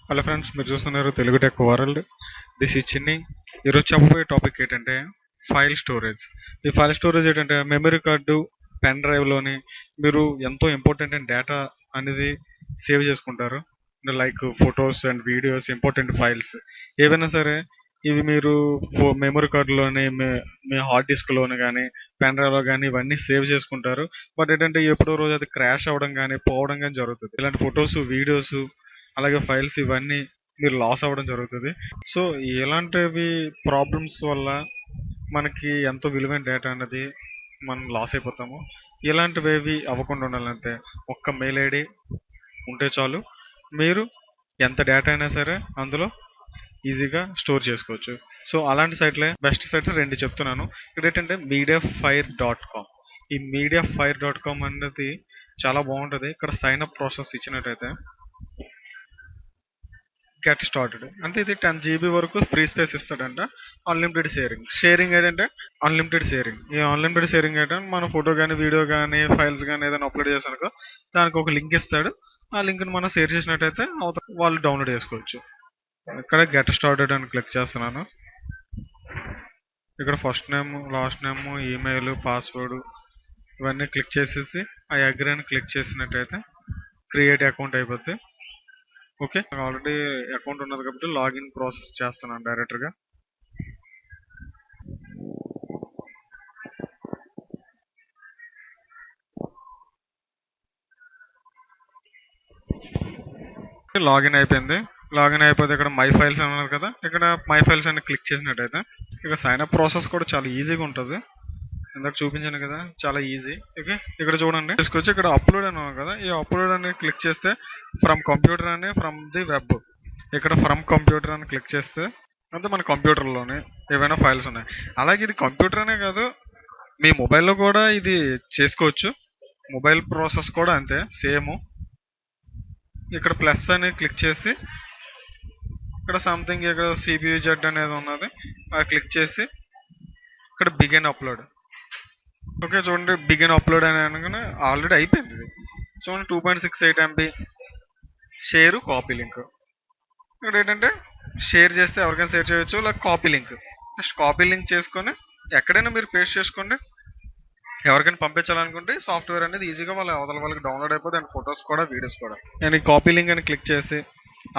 Hello friends, మీరు చూస్తున్నారు Telugu tech world. This is చిన్ని. ఈరోజు చెప్పబోయే టాపిక్ ఏంటంటే ఫైల్ స్టోరేజ్. ఈ ఫైల్ స్టోరేజ్ ఏంటంటే మెమరీ కార్డు, పెన్ డ్రైవ్లోని మీరు ఎంతో ఇంపార్టెంట్ అండ్ డేటా అనేది సేవ్ చేసుకుంటారు. Like photos and videos, important files ఏవైనా సరే ఇవి మీరు మెమరీ కార్డులోని, మీ హార్డ్ డిస్క్లోని కానీ, పెన్ డ్రైవ్లో కానీ ఇవన్నీ సేవ్ చేసుకుంటారు. బట్ ఏంటంటే ఎప్పుడో రోజు అది క్రాష్ అవ్వడం కానీ, పోవడం కానీ జరుగుతుంది. ఇలాంటి ఫొటోస్, వీడియోస్, అలాగే ఫైల్స్ ఇవన్నీ మీరు లాస్ అవ్వడం జరుగుతుంది. సో ఇలాంటివి ప్రాబ్లమ్స్ వల్ల మనకి ఎంతో విలువైన డేటా అనేది మనం లాస్ అయిపోతాము. ఇలాంటివి అవ్వకుండా ఉండాలంటే ఒక్క మెయిల్ ఐడి ఉంటే చాలు. మీరు ఎంత డేటా అయినా సరే అందులో ఈజీగా స్టోర్ చేసుకోవచ్చు. సో అలాంటి సైట్లే బెస్ట్ సైట్స్ రెండు చెప్తున్నాను. ఇక్కడ ఏంటంటే mediafire.com. ఈ mediafire.com అనేది చాలా బాగుంటుంది. ఇక్కడ సైన్ అప్ ప్రాసెస్ ఇచ్చినట్టయితే గెట్ స్టార్టెడ్ అంటే ఇది 10 GB వరకు ఫ్రీ స్పేస్ ఇస్తాడంట. అన్లిమిటెడ్ షేరింగ్ ఏంటంటే అన్లిమిటెడ్ షేరింగ్. ఈ అన్లిమిటెడ్ షేరింగ్ ఏంటంటే మన ఫోటో కానీ, వీడియో కానీ, ఫైల్స్ కానీ ఏదైనా అప్లోడ్ చేసానుకో దానికి ఒక లింక్ ఇస్తాడు. ఆ లింక్ని మనం షేర్ చేసినట్టయితే వాళ్ళు డౌన్లోడ్ చేసుకోవచ్చు. ఇక్కడ గెట్ స్టార్టెడ్ అని క్లిక్ చేస్తున్నాను. ఇక్కడ first name, last name, email, password ఇవన్నీ క్లిక్ చేసేసి ఆ అగ్రీ అని క్లిక్ చేసినట్టయితే క్రియేట్ అకౌంట్ అయిపోద్ది. ఓకే, ఆల్రెడీ అకౌంట్ ఉన్నది కాబట్టి లాగిన్ ప్రాసెస్ చేస్తున్నాను డైరెక్ట్గా. లాగిన్ అయిపోయింది. లాగిన్ అయిపోతే ఇక్కడ మై ఫైల్స్ అని ఉన్నది కదా, ఇక్కడ మై ఫైల్స్ అని క్లిక్ చేసినట్టయితే ఇక సైన్ అప్ ప్రాసెస్ కూడా చాలా ఈజీగా ఉంటుంది. ఇందాక చూపించాను కదా, చాలా ఈజీ. ఓకే, ఇక్కడ చూడండి తీసుకొచ్చి ఇక్కడ అప్లోడ్ అని ఉంది కదా, ఈ అప్లోడ్ అని క్లిక్ చేస్తే ఫ్రమ్ కంప్యూటర్ అని, ఫ్రమ్ ది వెబ్. ఇక్కడ ఫ్రమ్ కంప్యూటర్ అని క్లిక్ చేస్తే అంటే మన కంప్యూటర్లోనే ఏవైనా ఫైల్స్ ఉన్నాయి. అలాగే ఇది కంప్యూటర్ అనే కాదు, మీ మొబైల్లో కూడా ఇది చేసుకోవచ్చు. మొబైల్ ప్రాసెస్ కూడా అంతే సేమ్. ఇక్కడ ప్లస్ అని క్లిక్ చేసి ఇక్కడ సంథింగ్ ఇక్కడ CPU జెడ్ అనేది ఉన్నది, అది క్లిక్ చేసి ఇక్కడ బిగిన్ అప్లోడ్. ఓకే చూడండి, బిగిన్ అప్లోడ్ అని అనగానే ఆల్రెడీ అయిపోయింది ఇది. చూడండి 2.68 MB షేర్ కాపీ లింక్. ఇక్కడ ఏంటంటే షేర్ చేస్తే ఎవరికైనా షేర్ చేయొచ్చు, లేక copy link. Next copy link చేసుకొని ఎక్కడైనా మీరు పేస్ట్ చేసుకోండి. ఎవరికైనా పంపించాలనుకుంటే సాఫ్ట్వేర్ అనేది ఈజీగా అవతల వాళ్ళకి డౌన్లోడ్ అయిపోతుంది. అండ్ ఫొటోస్ కూడా, వీడియోస్ కూడా. నేను ఈ కాపీ లింక్ అని క్లిక్ చేసి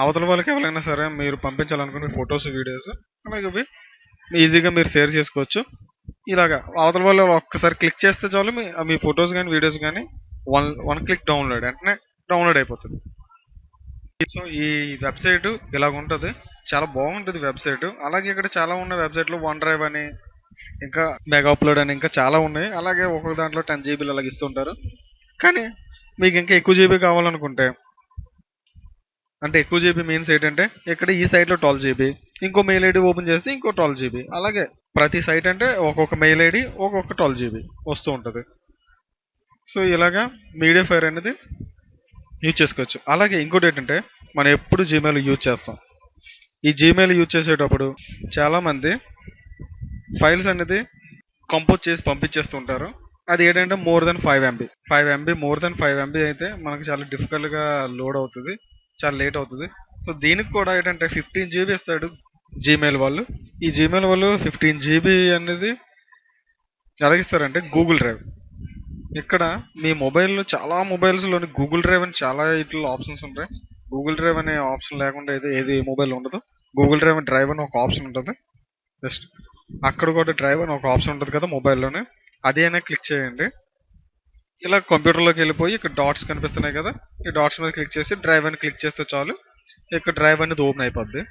అవతల వాళ్ళకి ఎవరైనా సరే మీరు పంపించాలనుకుంటే ఫొటోస్, వీడియోస్ అలాగే ఇవి ఈజీగా మీరు షేర్ చేసుకోవచ్చు. ఇలాగా అవతల వాళ్ళు ఒక్కసారి క్లిక్ చేస్తే చాలు మీ ఫొటోస్ కానీ, వీడియోస్ కానీ వన్ క్లిక్ డౌన్లోడ్, వెంటనే డౌన్లోడ్ అయిపోతుంది. సో ఈ వెబ్సైట్ ఇలాగ ఉంటుంది, చాలా బాగుంటుంది వెబ్సైట్. అలాగే ఇక్కడ చాలా ఉన్న వెబ్సైట్లు వన్ డ్రైవ్ అని, ఇంకా మెగా అప్లోడ్ అని, ఇంకా చాలా ఉన్నాయి. అలాగే ఒక్కొక్క దాంట్లో 10 GB అలాగ ఇస్తుంటారు. కానీ మీకు ఇంకా ఎక్కువ GB కావాలనుకుంటే, అంటే ఎక్కువ GB మీన్స్ ఏంటంటే ఇక్కడ ఈ సైట్లో 12 GB, ఇంకో మెయిల్ ఐడి ఓపెన్ చేస్తే ఇంకో 12 GB, అలాగే ప్రతి సైట్ అంటే ఒక్కొక్క మెయిల్ ఐడి ఒక్కొక్క 12 GB వస్తూ ఉంటుంది. సో ఇలాగా మీడియాఫైర్ అనేది యూజ్ చేసుకోవచ్చు. అలాగే ఇంకోటి ఏంటంటే మనం ఎప్పుడు జీమెయిల్ యూజ్ చేస్తాం. ఈ జీమెయిల్ యూజ్ చేసేటప్పుడు చాలామంది ఫైల్స్ అనేది కంపోజ్ చేసి పంపించేస్తుంటారు. అది ఏంటంటే more than 5 MB more than 5 MB అయితే మనకు చాలా డిఫికల్ట్గా లోడ్ అవుతుంది, చాలా లేట్ అవుతుంది. సో దీనికి కూడా ఏంటంటే 15 GB ఇస్తాడు జీమెయిల్ వాళ్ళు. ఈ జీమెయిల్ వాళ్ళు 15 GB అనేది ఎలాగిస్తారంటే గూగుల్ డ్రైవ్. ఇక్కడ మీ మొబైల్లో చాలా మొబైల్స్లోని గూగుల్ డ్రైవ్ అని చాలా ఇట్లా ఆప్షన్స్ ఉంటాయి. గూగుల్ డ్రైవ్ అనే ఆప్షన్ లేకుండా ఏది మొబైల్ ఉండదు. గూగుల్ డ్రైవ్ అని ఒక ఆప్షన్ ఉంటుంది. జస్ట్ అక్కడ కూడా డ్రైవ్ అని ఒక ఆప్షన్ ఉంటుంది కదా మొబైల్లోనే, అది అయినా క్లిక్ చేయండి. ఇలా కంప్యూటర్లోకి వెళ్ళిపోయి ఇక్కడ డాట్స్ కనిపిస్తున్నాయి కదా, ఈ డాట్స్ మీద క్లిక్ చేసి డ్రైవ్ అని క్లిక్ చేస్తే చాలు, ఇక్కడ డ్రైవ్ అనేది ఓపెన్ అయిపోద్ది.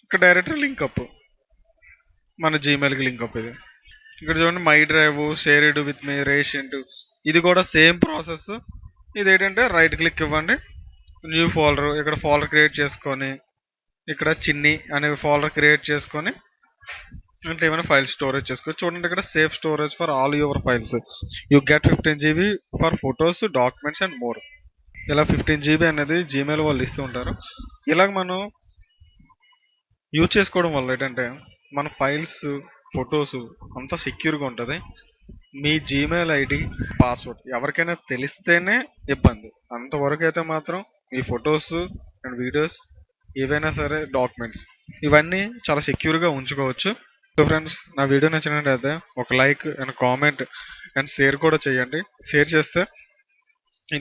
ఇక్కడ డైరెక్ట్ లింక్ అప్, మన జీమెయిల్కి లింక్ అప్. ఇది ఇక్కడ చూడండి my drive, shared with me, రేషెంట్, ఇది కూడా సేమ్ ప్రాసెస్. ఇది ఏంటంటే రైట్ క్లిక్ ఇవ్వండి, న్యూ ఫోల్డర్, ఇక్కడ ఫోల్డర్ క్రియేట్ చేసుకొని ఇక్కడ చిన్ని అనే ఫోల్డర్ క్రియేట్ చేసుకొని అంటే ఏమైనా ఫైల్ స్టోరేజ్ చేసుకోవచ్చు. చూడండి ఇక్కడ safe storage for all your files, you get 15 GB for photos, documents and more. ఇలా 15 GB అనేది జీమెయిల్ వాళ్ళు ఇస్తూ ఉంటారు. ఇలాగ మనం యూజ్ చేసుకోవడం వల్ల ఏంటంటే మన ఫైల్స్, ఫొటోస్ అంతా సెక్యూర్గా ఉంటుంది. మీ జీమెయిల్ ఐడి, పాస్వర్డ్ ఎవరికైనా తెలిస్తేనే ఇబ్బంది, అంతవరకు అయితే మాత్రం మీ ఫొటోస్ అండ్ వీడియోస్ ఏవైనా సరే డాక్యుమెంట్స్ ఇవన్నీ చాలా సెక్యూర్గా ఉంచుకోవచ్చు. సో ఫ్రెండ్స్, నా వీడియో నచ్చినట్లయితే ఒక like and comment and share కూడా చేయండి. షేర్ చేస్తే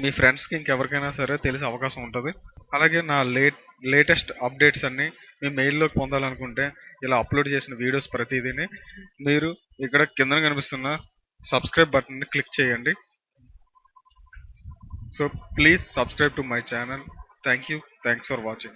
మీ ఫ్రెండ్స్కి ఇంకెవరికైనా సరే తెలిసే అవకాశం ఉంటుంది. అలాగే నా లేటెస్ట్ అప్డేట్స్ అన్నీ మీ మెయిల్లోకి పొందాలనుకుంటే ఇలా అప్లోడ్ చేసిన వీడియోస్ ప్రతిదీని మీరు ఇక్కడ కింద కనిపిస్తున్న సబ్స్క్రైబ్ బటన్ని క్లిక్ చేయండి. So please subscribe to my channel. Thank you. Thanks for watching.